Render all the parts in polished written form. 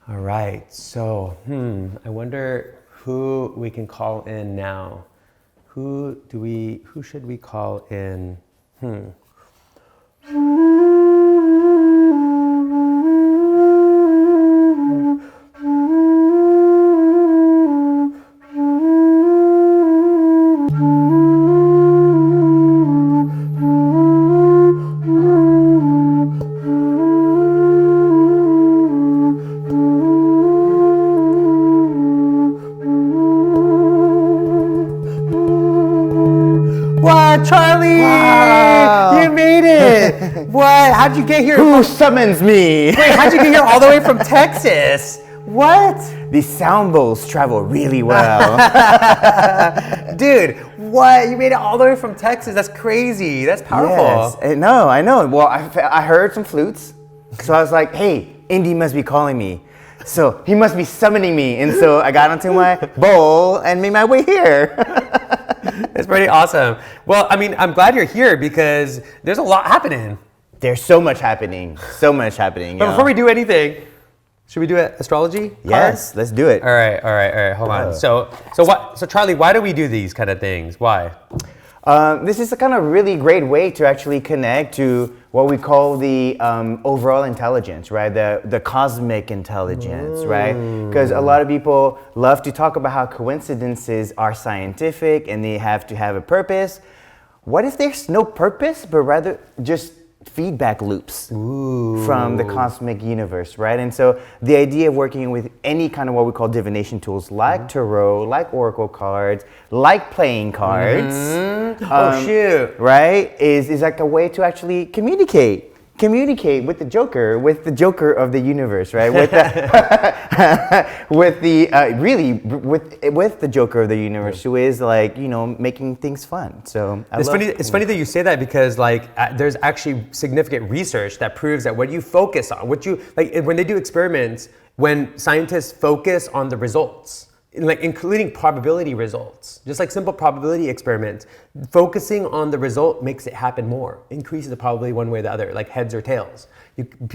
All right, so I wonder who we can call in now. Who should we call in? What, Charlie? Wow. You made it! What? How'd you get here? Who summons me? Wait, how'd you get here all the way from Texas? What? These sound bowls travel really well. Dude, what? You made it all the way from Texas. That's crazy. That's powerful. Yes, I know. Well, I heard some flutes, so I was like, hey, Indy must be calling me. So he must be summoning me. And so I got onto my bowl and made my way here. It's pretty awesome. Well, I mean, I'm glad you're here because there's a lot happening. There's so much happening. So much happening. But before we do anything, should we do astrology? Yes, let's do it. All right. Hold on. So Charlie, why do we do these kind of things? Why? This is a kind of really great way to actually connect to what we call the overall intelligence, right? The cosmic intelligence, right? Because a lot of people love to talk about how coincidences are scientific and they have to have a purpose. What if there's no purpose, but rather just feedback loops from the cosmic universe, right? And so the idea of working with any kind of what we call divination tools like tarot, like oracle cards, like playing cards, right, is like a way to actually communicate with the Joker of the universe, right? With the Joker of the universe, who is like, making things fun. So it's funny that you say that because there's actually significant research that proves that what you focus on, when they do experiments, when scientists focus on the results, including probability results, just like simple probability experiments, focusing on the result makes it happen more, increases the probability one way or the other, like heads or tails.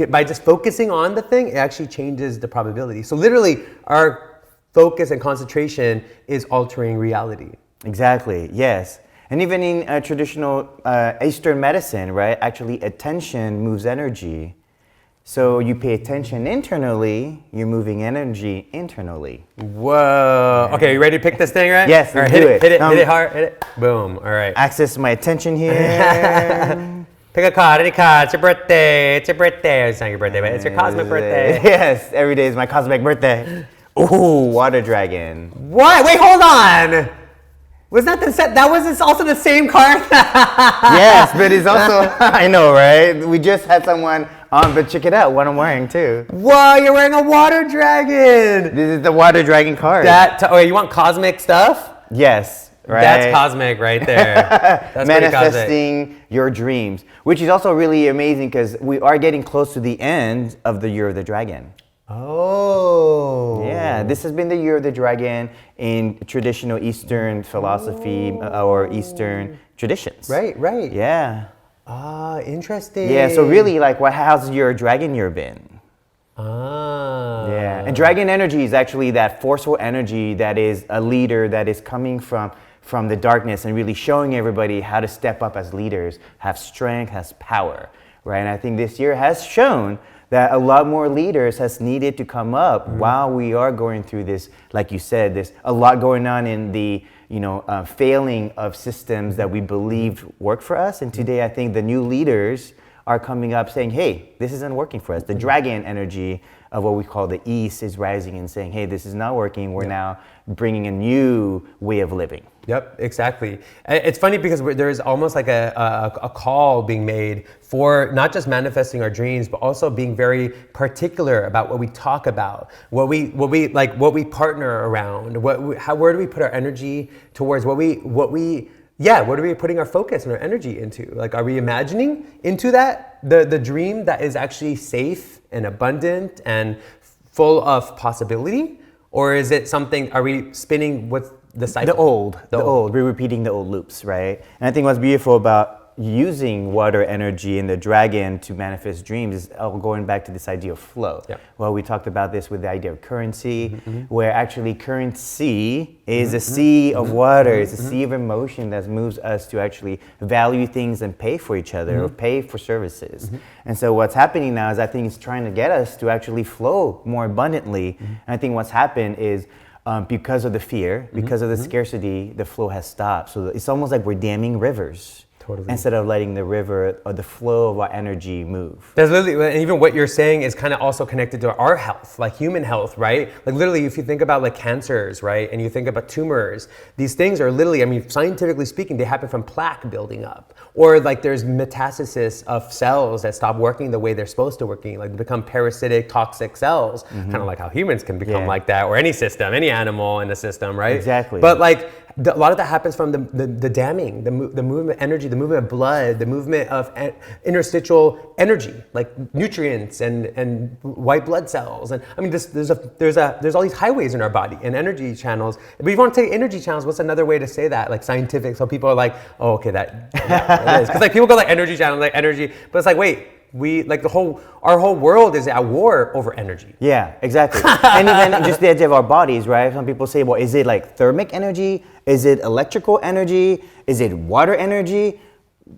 By just focusing on the thing, it actually changes the probability. So literally, our focus and concentration is altering reality. Exactly, yes. And even in traditional Eastern medicine, right, actually attention moves energy. So you pay attention internally, you're moving energy internally. Whoa. Okay, you ready to pick this thing, right? Yes, let's do it. Hit it hard, hit it. Boom, all right. Access my attention here. Pick a card, any card. It's your birthday. It's not your birthday, but it's your cosmic birthday. Yes, every day is my cosmic birthday. Ooh, water dragon. What? Wait, hold on. Was that that was also the same card? Yes, but it's also, I know, right? We just had someone on, but check it out, what I'm wearing too. Whoa, you're wearing a water dragon. This is the water dragon card. You want cosmic stuff? Yes, right. That's cosmic right there. That's manifesting your dreams, which is also really amazing because we are getting close to the end of the Year of the Dragon. Oh. Yeah, this has been the Year of the Dragon in traditional Eastern philosophy or Eastern traditions. Right. Yeah. Ah, interesting. Yeah, so really, how's your dragon year been? Ah. Yeah, and dragon energy is actually that forceful energy that is a leader that is coming from the darkness and really showing everybody how to step up as leaders, have strength, has power, right? And I think this year has shown that a lot more leaders has needed to come up while we are going through this, like you said, there's a lot going on in the failing of systems that we believed worked for us. And today I think the new leaders are coming up saying, hey, this isn't working for us. The dragon energy of what we call the East is rising and saying, hey, this is not working. We're now bringing a new way of living. Yep, exactly. It's funny because there's almost like a call being made for not just manifesting our dreams, but also being very particular about what we talk about, what we partner around, where do we put our energy towards what are we putting our focus and our energy into? Like, are we imagining into that the dream that is actually safe and abundant and full of possibility, or is it something? Are we spinning with the cycle? The old. We're repeating the old loops, right? And I think what's beautiful about using water energy and the dragon to manifest dreams is going back to this idea of flow. Yeah. Well, we talked about this with the idea of currency, where actually currency is a sea of water, it's a sea of emotion that moves us to actually value things and pay for each other or pay for services. And so what's happening now is I think it's trying to get us to actually flow more abundantly. And I think what's happened is because of the fear, because of the scarcity, the flow has stopped. So it's almost like we're damming rivers. Totally. Instead of letting the river or the flow of our energy move. There's literally, and even what you're saying is kind of also connected to our health, like human health, right? Like literally, if you think about like cancers, right, and you think about tumors, these things are literally, I mean, scientifically speaking, they happen from plaque building up. Or like there's metastasis of cells that stop working the way they're supposed to working, like they become parasitic, toxic cells, kind of like how humans can become like that, or any system, any animal in the system, right? Exactly. But like, a lot of that happens from the damming, the movement energy, the movement of blood, the movement of interstitial energy, like nutrients and white blood cells. And I mean, there's all these highways in our body and energy channels. If you want to take energy channels, what's another way to say that? Like scientific, so people are like, oh, okay, that it is. Because like people go like energy channels, like energy, but it's like, wait, we like our whole world is at war over energy. Yeah, exactly. And even just the idea of our bodies, right? Some people say, well, is it like thermic energy? Is it electrical energy? Is it water energy?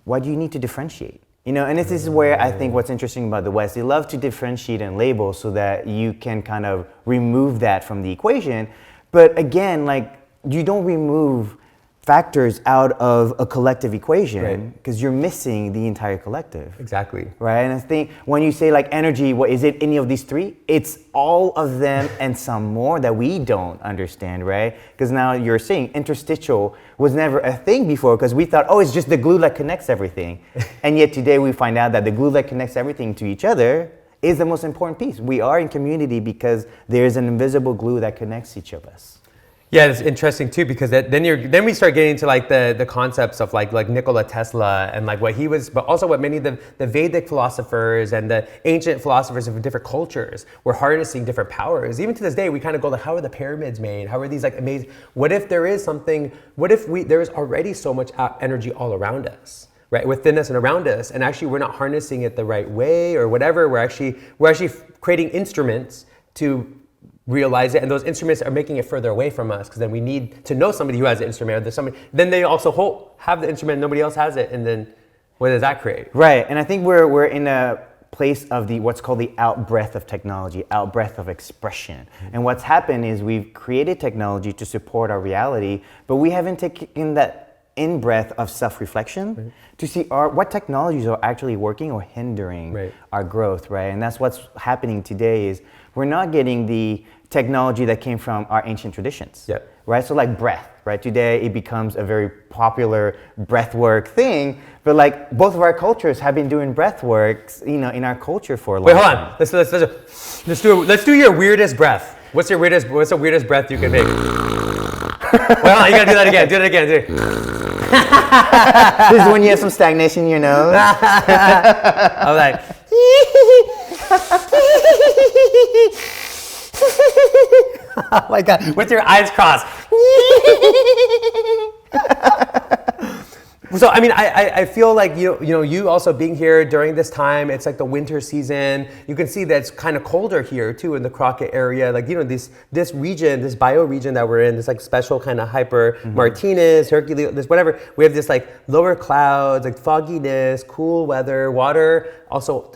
Why do you need to differentiate? You know, and this is where I think what's interesting about the West, they love to differentiate and label so that you can kind of remove that from the equation. But again, like you don't remove factors out of a collective equation because you're missing the entire collective. Exactly. Right? And I think when you say like energy, what is it any of these three? It's all of them and some more that we don't understand, right? Because now you're saying interstitial was never a thing before because we thought, oh, it's just the glue that connects everything. And yet today we find out that the glue that connects everything to each other is the most important piece. We are in community because there's an invisible glue that connects each of us. Yeah, it's interesting too because then we start getting into like the concepts of like Nikola Tesla and like what he was, but also what many of the Vedic philosophers and the ancient philosophers of different cultures were harnessing different powers. Even to this day, we kind of go like, how are the pyramids made? How are these like amazing? What if there is something? What if there is already so much energy all around us? Right, within us and around us, and actually we're not harnessing it the right way or whatever. We're actually creating instruments to realize it, and those instruments are making it further away from us because then we need to know somebody who has the instrument. Or there's somebody, then they also have the instrument, nobody else has it, and then what does that create? Right, and I think we're in a place of what's called the out-breath of technology, out-breath of expression. And what's happened is we've created technology to support our reality, but we haven't taken that in-breath of self-reflection to see what technologies are actually working or hindering our growth, right? And that's what's happening today is we're not getting the technology that came from our ancient traditions, right? So like breath, right? Today it becomes a very popular breath work thing, but like both of our cultures have been doing breath work, you know, in our culture for a long time. Wait, hold on. Let's do your weirdest breath. What's the weirdest breath you can make? Well, you gotta do that again. Do it again. This is when you have some stagnation in your nose. I'm like. Oh my God! With your eyes crossed. So I mean, I feel like you also being here during this time. It's like the winter season. You can see that it's kind of colder here too in the Crockett area. Like this region, this bioregion that we're in, this like special kind of hyper Martinez, Hercules, this whatever. We have this like lower clouds, like fogginess, cool weather, water, also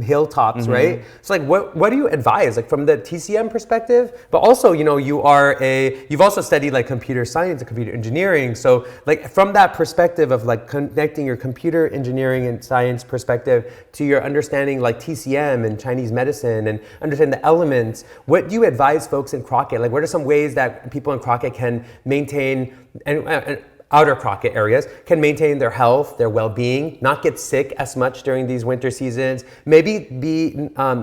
hilltops, right? So like, what do you advise, like from the TCM perspective? But also, you've also studied like computer science and computer engineering. So like from that perspective of like connecting your computer engineering and science perspective to your understanding like TCM and Chinese medicine and understand the elements, what do you advise folks in Crockett? Like what are some ways that people in Crockett can maintain and outer Crockett areas can maintain their health, their well-being, not get sick as much during these winter seasons, maybe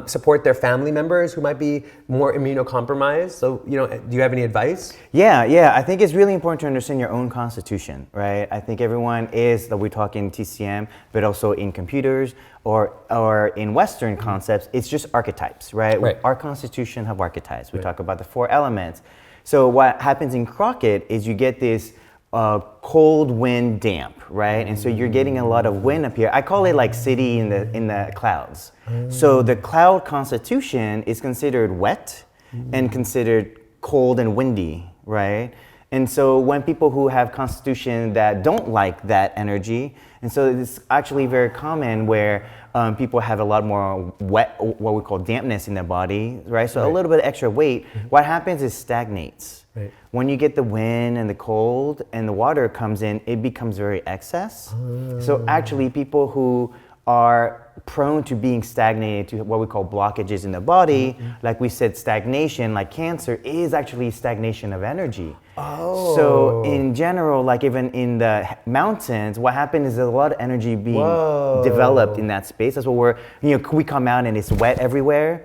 support their family members who might be more immunocompromised. So, do you have any advice? Yeah. I think it's really important to understand your own constitution, right? I think everyone is, that we're talking TCM, but also in computers or in Western concepts, it's just archetypes, right? Our constitution have archetypes. We talk about the 4 elements. So what happens in Crockett is you get this cold wind damp, right? And so you're getting a lot of wind up here. I call it like city in the clouds. So the cloud constitution is considered wet and considered cold and windy, right? And so when people who have constitution that don't like that energy, and so it's actually very common where people have a lot more wet, what we call dampness in their body, right? So a little bit of extra weight, what happens is stagnates. Right. When you get the wind and the cold and the water comes in, it becomes very excess. So actually people who are prone to being stagnated, to what we call blockages in the body, like we said, stagnation, like cancer, is actually stagnation of energy. So in general, like even in the mountains, what happens is there's a lot of energy being developed in that space. That's what we come out and it's wet everywhere.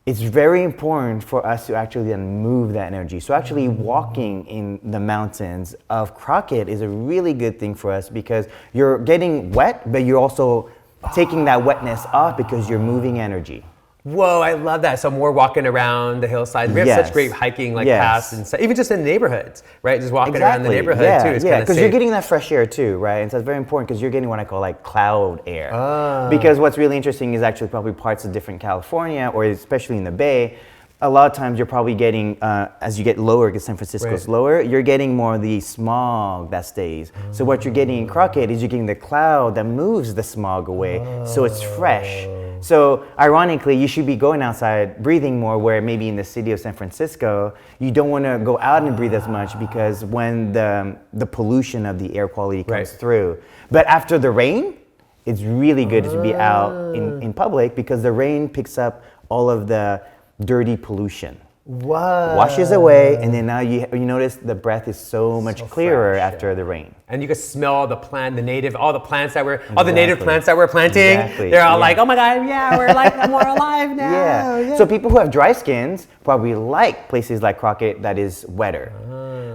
It's very important for us to actually then move that energy. So actually walking in the mountains of Crockett is a really good thing for us because you're getting wet, but you're also taking that wetness off because you're moving energy. Whoa, I love that. So more walking around the hillside. We have such great hiking paths and even just in neighborhoods, right? Just walking around the neighborhood too. Yeah, because you're getting that fresh air too, right? And so it's very important because you're getting what I call like cloud air. Because what's really interesting is actually probably parts of different California, or especially in the Bay, a lot of times you're probably getting, as you get lower, because San Francisco's lower, you're getting more of the smog that stays. So what you're getting in Crockett is you're getting the cloud that moves the smog away, so it's fresh. So ironically, you should be going outside, breathing more, where maybe in the city of San Francisco, you don't want to go out and breathe as much because when the pollution of the air quality comes through. But after the rain, it's really good to be out in public because the rain picks up all of the dirty pollution. Washes away, and then now you notice the breath is so much clearer after the rain. And you can smell all the native plants that we're planting. They're all like, oh my God, yeah, we're like more alive now. So people who have dry skins probably like places like Crockett that is wetter.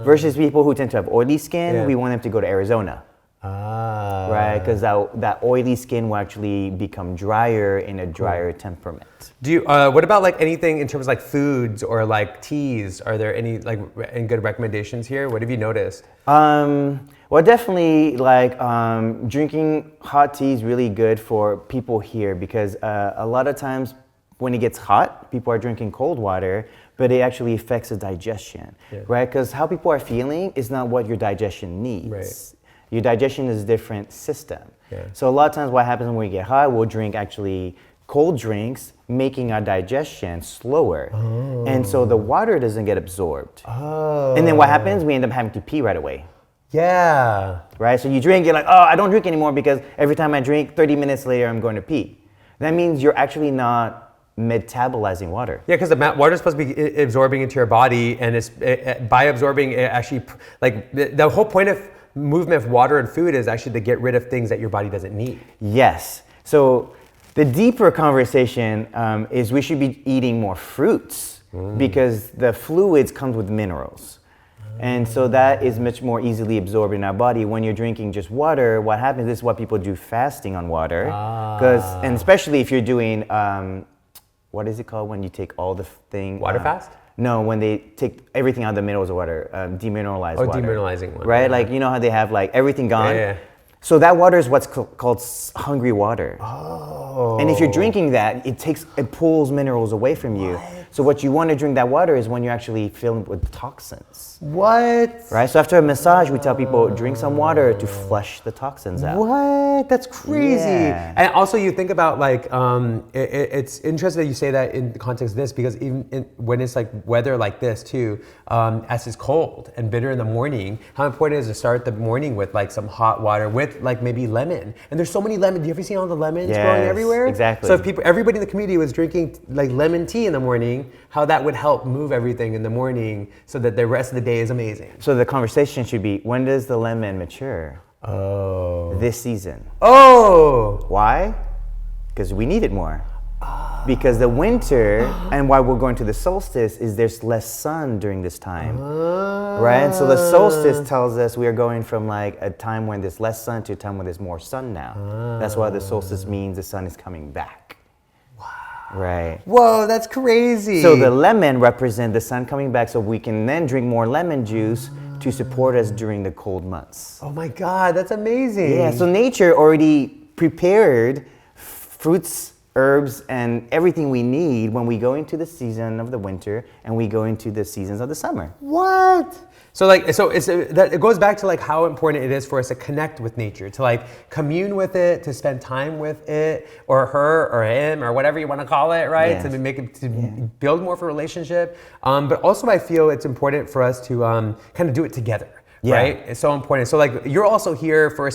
Versus people who tend to have oily skin, we want them to go to Arizona. Right, because that oily skin will actually become drier in a drier temperament. Do you? What about like anything in terms of like foods or like teas? Are there any any good recommendations here? What have you noticed? Well, definitely like drinking hot tea is really good for people here because a lot of times when it gets hot, people are drinking cold water, but it actually affects the digestion, right? Because how people are feeling is not what your digestion needs. Right. Your digestion is a different system. So a lot of times what happens when we get hot, we'll drink actually cold drinks, making our digestion slower. And so the water doesn't get absorbed. And then what happens? We end up having to pee right away. Right? So you drink, you're like, oh, I don't drink anymore because every time I drink, 30 minutes later, I'm going to pee. That means you're actually not metabolizing water. Yeah, because the water is supposed to be absorbing into your body, and by absorbing, it actually, like the whole point of movement of water and food is actually to get rid of things that your body doesn't need. Yes. So the deeper conversation is we should be eating more fruits because the fluids comes with minerals. And so that is much more easily absorbed in our body. When you're drinking just water, what happens, this is what people do fasting on water. And especially if you're doing, what is it called when you take all the thing? Water fast? No, when they take everything out of the minerals of water, demineralized water. Demineralizing water. Right? Like, you know how they have like everything gone? So that water is what's called hungry water. And if you're drinking that, it pulls minerals away from you. So what you want to drink that water is when you're actually filled with toxins. Right? So after a massage, we tell people drink some water to flush the toxins out. That's crazy. And also you think about like, it's interesting that you say that in the context of this because even when it's like weather like this too, as it's cold and bitter in the morning, how important it is to start the morning with like some hot water with like maybe lemon. And there's so many lemons. Do you ever see all the lemons growing everywhere? Exactly. So if everybody in the community was drinking like lemon tea in the morning, how that would help move everything in the morning so that the rest of the day is amazing. So the conversation should be, when does the lemon mature? This season. Why? Because we need it more. Because the winter, and why we're going to the solstice, is there's less sun during this time. Right? So the solstice tells us we are going from like a time when there's less sun to a time when there's more sun now. That's why the solstice means the sun is coming back. Right. Whoa, that's crazy. So the lemon represents the sun coming back so we can then drink more lemon juice to support us during the cold months. Oh my God, that's amazing. Yeah, so nature already prepared fruits, herbs, and everything we need when we go into the season of the winter and we go into the seasons of the summer. What? So it goes back to like how important it is for us to connect with nature, to like commune with it, to spend time with it, or her, or him, or whatever you want to call it, right? Yes. To make it build more of a relationship. But also, I feel it's important for us to kind of do it together, right? It's so important. So like you're also here for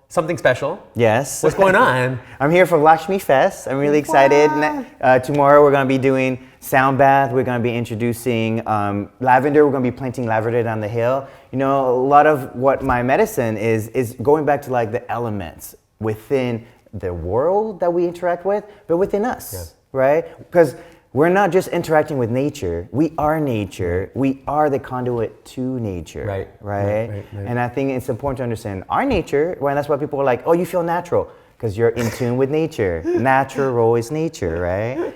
something special. Yes. What's going on? I'm here for Lakshmi Fest. I'm really excited. Tomorrow we're going to be doing sound bath. We're going to be introducing lavender. We're going to be planting lavender down the hill. You know, a lot of what my medicine is going back to like the elements within the world that we interact with, but within us, right? Because we're not just interacting with nature. We are nature. We are the conduit to nature. Right. And I think it's important to understand our nature. Well, that's why people are like, oh, you feel natural because you're in tune with nature. Natural is nature, right?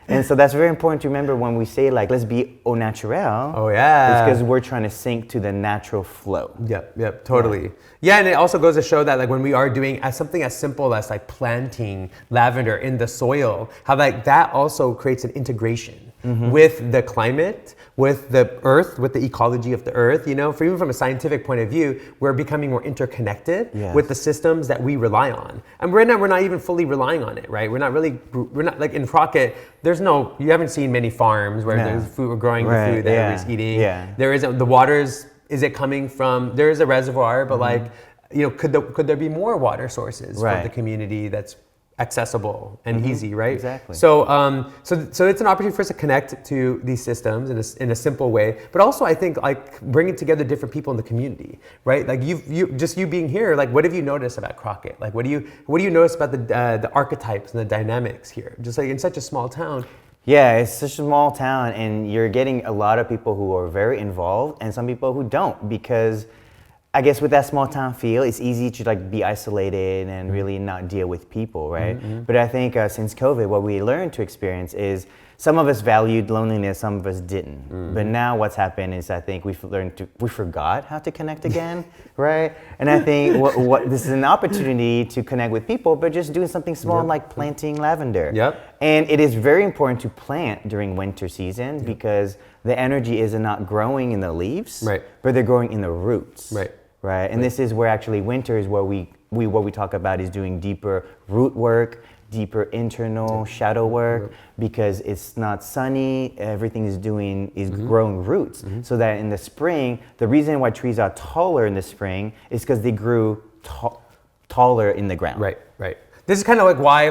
And so that's very important to remember when we say like, let's be au naturel. Oh yeah. It's because we're trying to sync to the natural flow. Yep, totally. Yeah, and it also goes to show that like when we are doing something as simple as like planting lavender in the soil, how like that also creates an integration with the climate, with the earth, with the ecology of the earth, you know, even from a scientific point of view, we're becoming more interconnected with the systems that we rely on. And we're not even fully relying on it, right? We're not like in Crockett, you haven't seen many farms where there's food, we're growing the food that everybody's eating. There isn't, the waters, is it coming from, there is a reservoir, but like, you know, could there be more water sources for the community that's accessible and easy, right? Exactly. So it's an opportunity for us to connect to these systems in a simple way, but also I think like bringing together different people in the community, right? Like you being here, like what have you noticed about Crockett? Like what do you notice about the archetypes and the dynamics here? Just like in such a small town. Yeah, it's such a small town, and you're getting a lot of people who are very involved, and some people who don't, because I guess with that small town feel, it's easy to like be isolated and really not deal with people, right? But I think since COVID, what we learned to experience is some of us valued loneliness, some of us didn't. But now what's happened is I think we forgot how to connect again, right? And I think what this is an opportunity to connect with people, but just doing something small like planting lavender. And it is very important to plant during winter season because the energy is not growing in the leaves, but they're growing in the roots. Right, and this is where actually winter is where what we talk about is doing deeper root work, deeper internal shadow work, because it's not sunny. Everything is growing roots, so that in the spring, the reason why trees are taller in the spring is because they grew taller in the ground. Right. This is kind of like why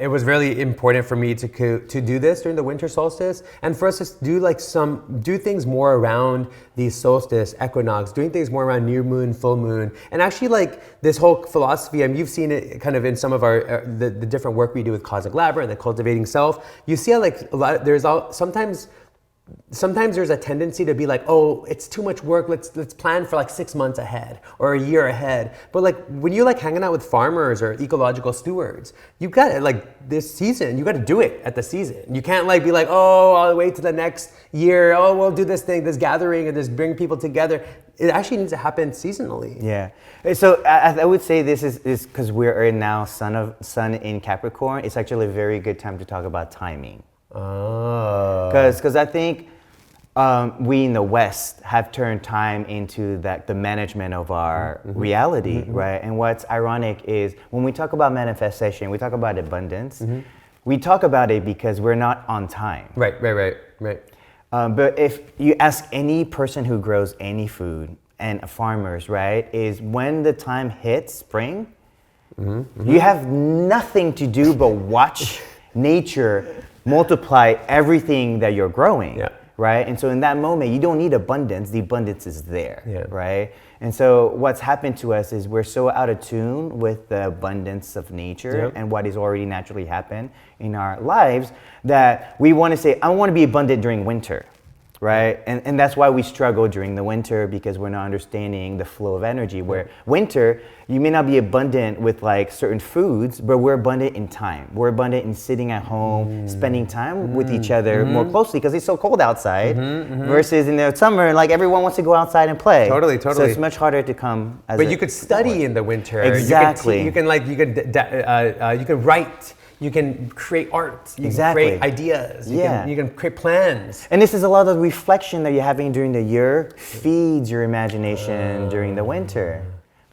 it was really important for me to do this during the winter solstice, and for us to do things more around the solstice, equinox, doing things more around new moon, full moon, and actually like this whole philosophy. I mean, you've seen it kind of in some of our the different work we do with Cosmic Labyrinth and the cultivating self. You see how like sometimes there's a tendency to be like, oh, it's too much work. Let's plan for like 6 months ahead or a year ahead. But like when you like hanging out with farmers or ecological stewards, you got to like this season, you got to do it at the season. You can't like be like, oh, I'll wait to the next year. Oh, we'll do this thing, this gathering, and just bring people together. It actually needs to happen seasonally. Yeah. So I would say this is because we're in now sun in Capricorn. It's actually a very good time to talk about timing. Because I think we in the West have turned time into the management of our reality, right? And what's ironic is when we talk about manifestation, we talk about abundance. We talk about it because we're not on time. Right. But if you ask any person who grows any food and farmers, right, is when the time hits spring, you have nothing to do but watch nature multiply everything that you're growing, right? And so in that moment, you don't need abundance. The abundance is there, right? And so what's happened to us is we're so out of tune with the abundance of nature and what is already naturally happened in our lives that we want to say, I want to be abundant during winter, right? And that's why we struggle during the winter, because we're not understanding the flow of energy. Where winter, you may not be abundant with like certain foods, but we're abundant in time. We're abundant in sitting at home, spending time with each other more closely, because it's so cold outside. Versus in the summer, like everyone wants to go outside and play. Totally. So it's much harder to come as But you could study in the winter. Exactly. You can write. You can create art. You can create ideas. You can create plans. And this is a lot of reflection that you're having during the year feeds your imagination during the winter,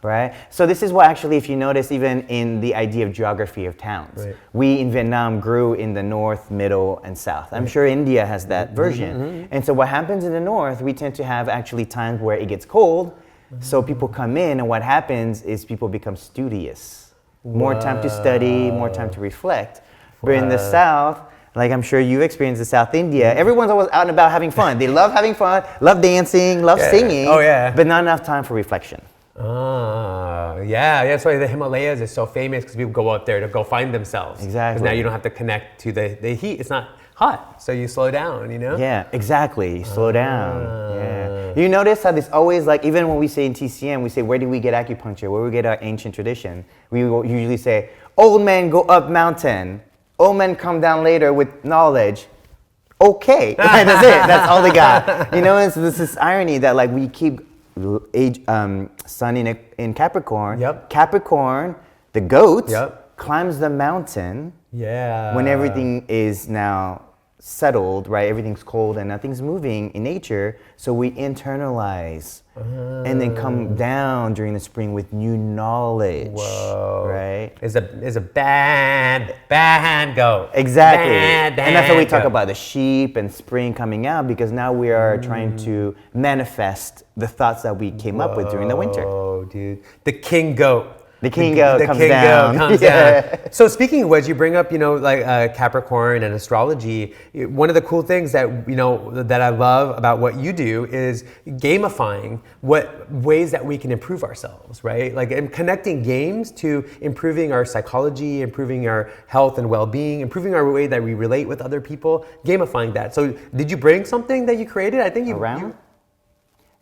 right? So this is what actually, if you notice, even in the idea of geography of towns, we in Vietnam grew in the north, middle, and south. I'm sure India has that version. And so what happens in the north, we tend to have actually times where it gets cold. So people come in, and what happens is people become studious. More time to study, more time to reflect. But in the South, like I'm sure you experienced in South India, everyone's always out and about having fun. They love having fun, love dancing, love singing, but not enough time for reflection. Yeah, that's why the Himalayas is so famous, because people go out there to go find themselves. Exactly. Because now you don't have to connect to the heat. It's not hot, so you slow down, you know? Yeah, exactly. Slow down. Yeah. You notice how this always, like, even when we say in TCM, we say, where did we get acupuncture? Where do we get our ancient tradition? We will usually say, old men go up mountain. Old men come down later with knowledge. Okay, that's it. That's all they got. You know, and so there's this irony that, like, we keep sun in Capricorn. Capricorn, the goat, climbs the mountain. When everything is now settled, right? Everything's cold and nothing's moving in nature. So we internalize and then come down during the spring with new knowledge. Right? Is a bad goat. Exactly. And that's why we talk about the sheep and spring coming out, because now we are trying to manifest the thoughts that we came up with during the winter. Oh, dude. The king goat. The king goat comes down. So speaking of which, you bring up, like Capricorn and astrology. One of the cool things that, that I love about what you do is gamifying what ways that we can improve ourselves, right? Like connecting games to improving our psychology, improving our health and well-being, improving our way that we relate with other people, gamifying that. So did you bring something that you created? I think you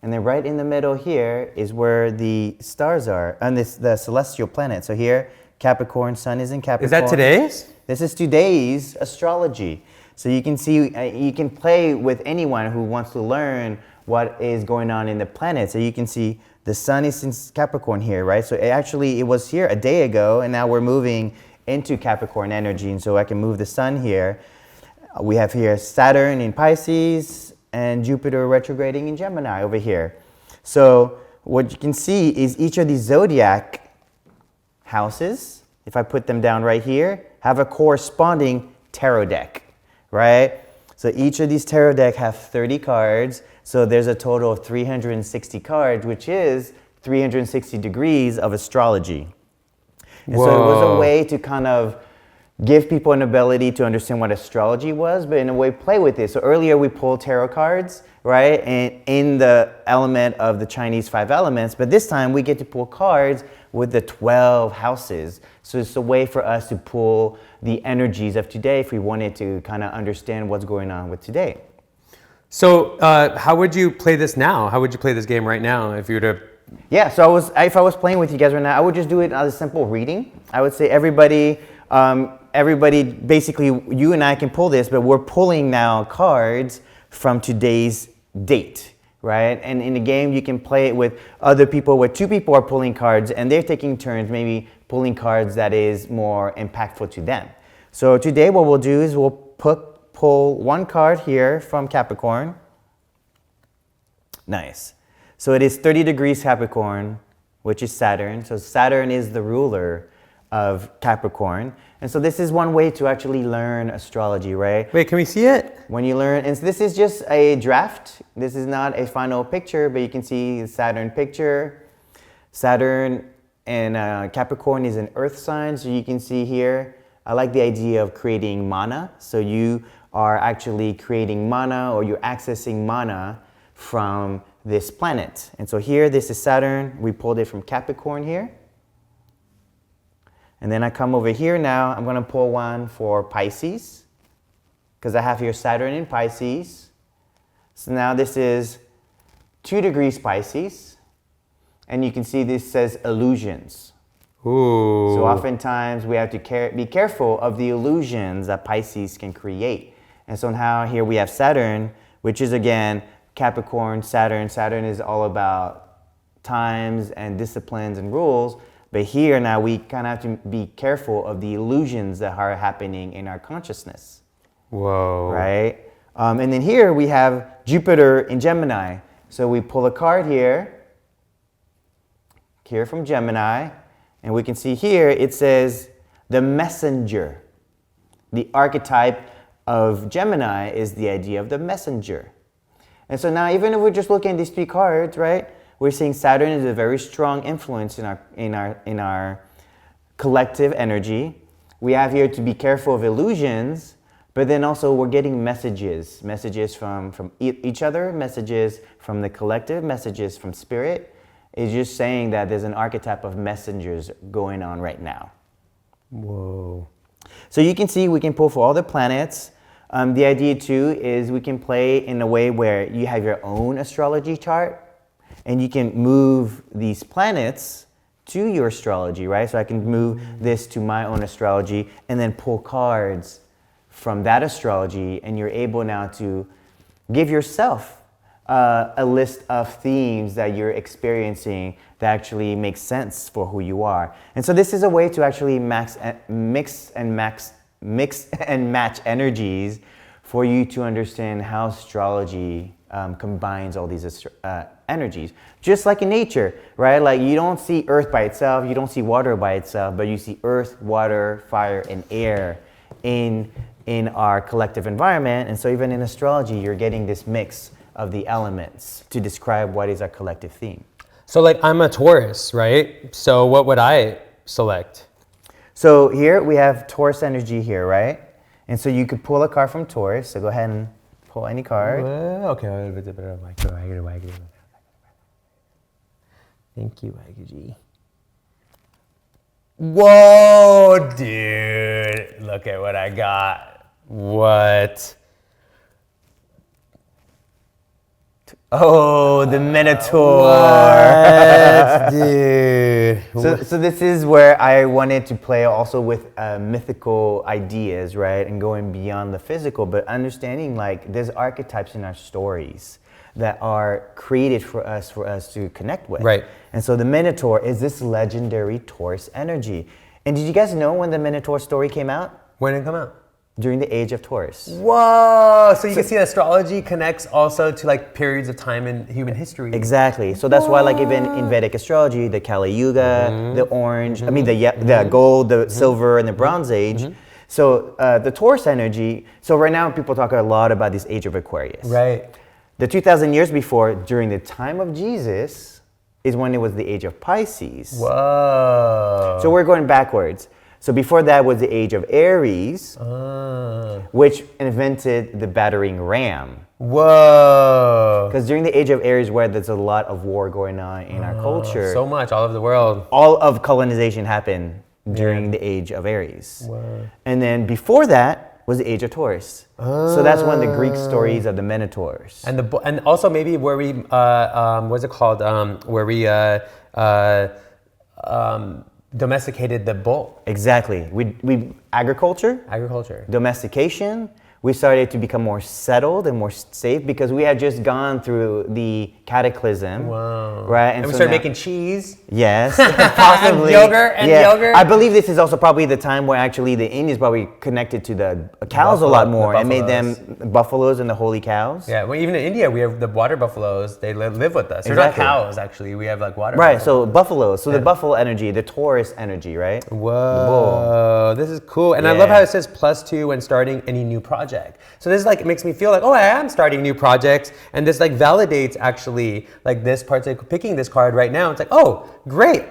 And then right in the middle here is where the stars are, and the celestial planet. So here, Capricorn, sun is in Capricorn. Is that today's? This is today's astrology. So you can see, you can play with anyone who wants to learn what is going on in the planet. So you can see the sun is in Capricorn here, right? So it was here a day ago, and now we're moving into Capricorn energy. And so I can move the sun here. We have here Saturn in Pisces, and Jupiter retrograding in Gemini over here. So what you can see is each of these zodiac houses, if I put them down right here, have a corresponding tarot deck, right? So each of these tarot deck have 30 cards. So there's a total of 360 cards, which is 360 degrees of astrology. And so it was a way to kind of give people an ability to understand what astrology was, but in a way play with it. So earlier we pulled tarot cards, right? And in the element of the Chinese 5 elements, but this time we get to pull cards with the 12 houses. So it's a way for us to pull the energies of today if we wanted to kind of understand what's going on with today. So how would you play this now? How would you play this game right now if you were to... Yeah, so if I was playing with you guys right now, I would just do it as a simple reading. I would say everybody, basically you and I can pull this, but we're pulling now cards from today's date, right? And in the game, you can play it with other people where 2 people are pulling cards and they're taking turns, maybe pulling cards that is more impactful to them. So today what we'll do is we'll pull 1 card here from Capricorn. Nice. So it is 30 degrees Capricorn, which is Saturn. So Saturn is the ruler of Capricorn. And so this is one way to actually learn astrology, right? Wait, can we see it? When you learn, and this is just a draft. This is not a final picture, but you can see the Saturn picture. Saturn and Capricorn is an earth sign, so you can see here. I like the idea of creating mana. So you are actually creating mana, or you're accessing mana from this planet. And so here, this is Saturn. We pulled it from Capricorn here. And then I come over here now. I'm going to pull one for Pisces, because I have here Saturn in Pisces. So now this is 2 degrees Pisces, and you can see this says illusions. Ooh. So oftentimes we have to be careful of the illusions that Pisces can create. And so now here we have Saturn, which is again Capricorn, Saturn. Saturn is all about times and disciplines and rules. But here now we kind of have to be careful of the illusions that are happening in our consciousness. Whoa. Right? And then here we have Jupiter in Gemini. So we pull a card here from Gemini. And we can see here it says the messenger. The archetype of Gemini is the idea of the messenger. And so now even if we're just looking at these 3 cards, right? We're seeing Saturn is a very strong influence in our collective energy. We have here to be careful of illusions, but then also we're getting messages from each other, messages from the collective, messages from spirit. It's just saying that there's an archetype of messengers going on right now. Whoa. So you can see we can pull for all the planets. The idea too is we can play in a way where you have your own astrology chart and you can move these planets to your astrology, right? So I can move this to my own astrology and then pull cards from that astrology, and you're able now to give yourself a list of themes that you're experiencing that actually makes sense for who you are. And so this is a way to actually mix and match energies for you to understand how astrology combines all these energies. Just like in nature, right? Like you don't see earth by itself, you don't see water by itself, but you see earth, water, fire, and air in our collective environment. And so even in astrology, you're getting this mix of the elements to describe what is our collective theme. So like I'm a Taurus, right? So what would I select? So here we have Taurus energy here, right? And so you could pull a card from Taurus. So go ahead and pull any card. Okay. Thank you, Waguji. Whoa, dude. Look at what I got. What? Oh, the Minotaur. What, dude? So this is where I wanted to play also with mythical ideas, right? And going beyond the physical, but understanding like there's archetypes in our stories that are created for us to connect with. Right. And so the Minotaur is this legendary Taurus energy. And did you guys know when the Minotaur story came out? When did it come out? During the age of Taurus. Whoa! So you can see astrology connects also to like periods of time in human history. Exactly. So that's why like even in Vedic astrology, the Kali Yuga, the orange, the gold, the silver, and the Bronze Age. So the Taurus energy, so right now people talk a lot about this age of Aquarius. Right. The 2,000 years before, during the time of Jesus, is when it was the age of Pisces. Whoa. So we're going backwards. So before that was the age of Aries, which invented the battering ram. Whoa. Because during the age of Aries, where there's a lot of war going on in our culture. So much all over the world. All of colonization happened during the age of Aries. Whoa. And then before that was the age of Taurus. So that's one of the Greek stories of the Minotaurs. And also maybe where we, what's it called? Where we domesticated the bull. Exactly. We agriculture, domestication. We started to become more settled and more safe because we had just gone through the cataclysm. Wow. Right? And we started making cheese. Yes, possibly. Yogurt. I believe this is also probably the time where actually the Indians probably connected to the cows a lot more and made them buffaloes and the holy cows. Yeah, well, even in India, we have the water buffaloes. They live with us. They're not cows, actually. We have like water buffaloes. So buffaloes. So the buffalo energy, the Taurus energy, right? Whoa, this is cool. And I love how it says +2 when starting any new project. So this like makes me feel like, oh, I am starting new projects, and this like validates actually like this particular picking this card right now. It's like, oh, great,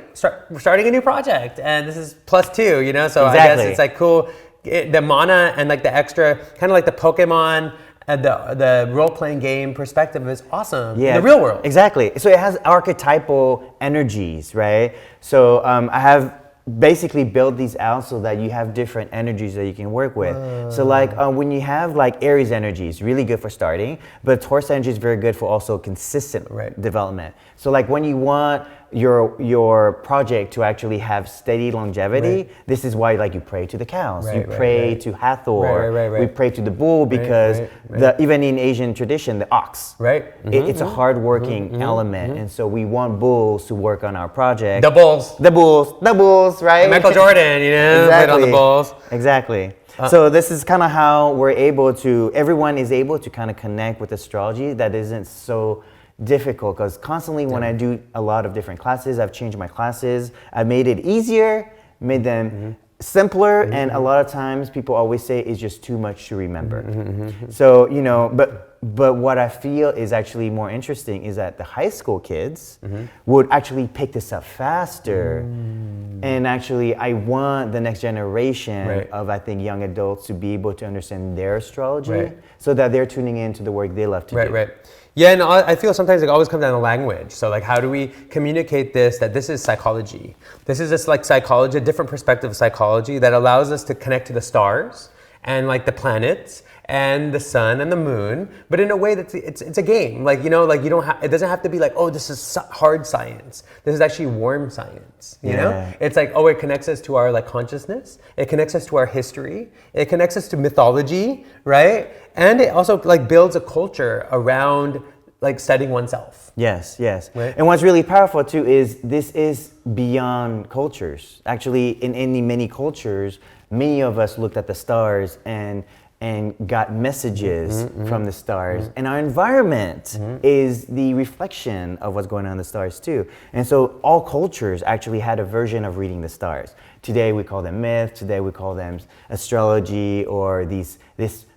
we're starting a new project, and this is +2, you know. So I guess it's like cool. The mana and like the extra kind of like the Pokemon. The role-playing game perspective is awesome in the real world. Exactly. So it has archetypal energies, right? So I have basically build these out so that you have different energies that you can work with. So like when you have like Aries energy, it's really good for starting, but Taurus energy is very good for also consistent development. So like when you want your project to actually have steady longevity, this is why like you pray to the cows, you pray to Hathor, we pray to the bull because even in Asian tradition, the ox, it's a hard-working element, and so we want bulls to work on our project. The bulls, right? And Michael Jordan, you know, played on the Bulls. Exactly. So this is kind of how we're able to, everyone is able to kind of connect with astrology that isn't so difficult, because constantly when I do a lot of different classes, I've changed my classes, I've made it easier, made them simpler, and a lot of times people always say it's just too much to remember. So, you know, but what I feel is actually more interesting is that the high school kids would actually pick this up faster. And actually, I want the next generation of, I think, young adults to be able to understand their astrology so that they're tuning into the work they love to do. Yeah, and I feel sometimes it always comes down to language. So like, how do we communicate this, that this is psychology? This is just like psychology, a different perspective of psychology that allows us to connect to the stars and like the planets and the sun and the moon, but in a way that's it's a game. Like, you know, like it doesn't have to be like, oh, this is hard science. This is actually warm science. You know, it's like, oh, it connects us to our like consciousness. It connects us to our history. It connects us to mythology, right? And it also like builds a culture around like studying oneself. Yes. And what's really powerful too is this is beyond cultures. Actually, in many cultures, many of us looked at the stars and got messages from the stars. And our environment is the reflection of what's going on in the stars too. And so all cultures actually had a version of reading the stars. Today we call them myth, today we call them astrology, or this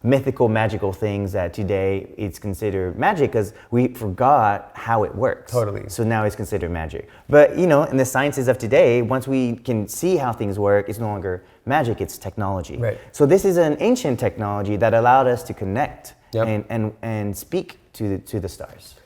mythical, magical things that today it's considered magic because we forgot how it works. Totally. So now it's considered magic. But you know, in the sciences of today, once we can see how things work, it's no longer magic, it's technology. So this is an ancient technology that allowed us to connect and speak to the stars.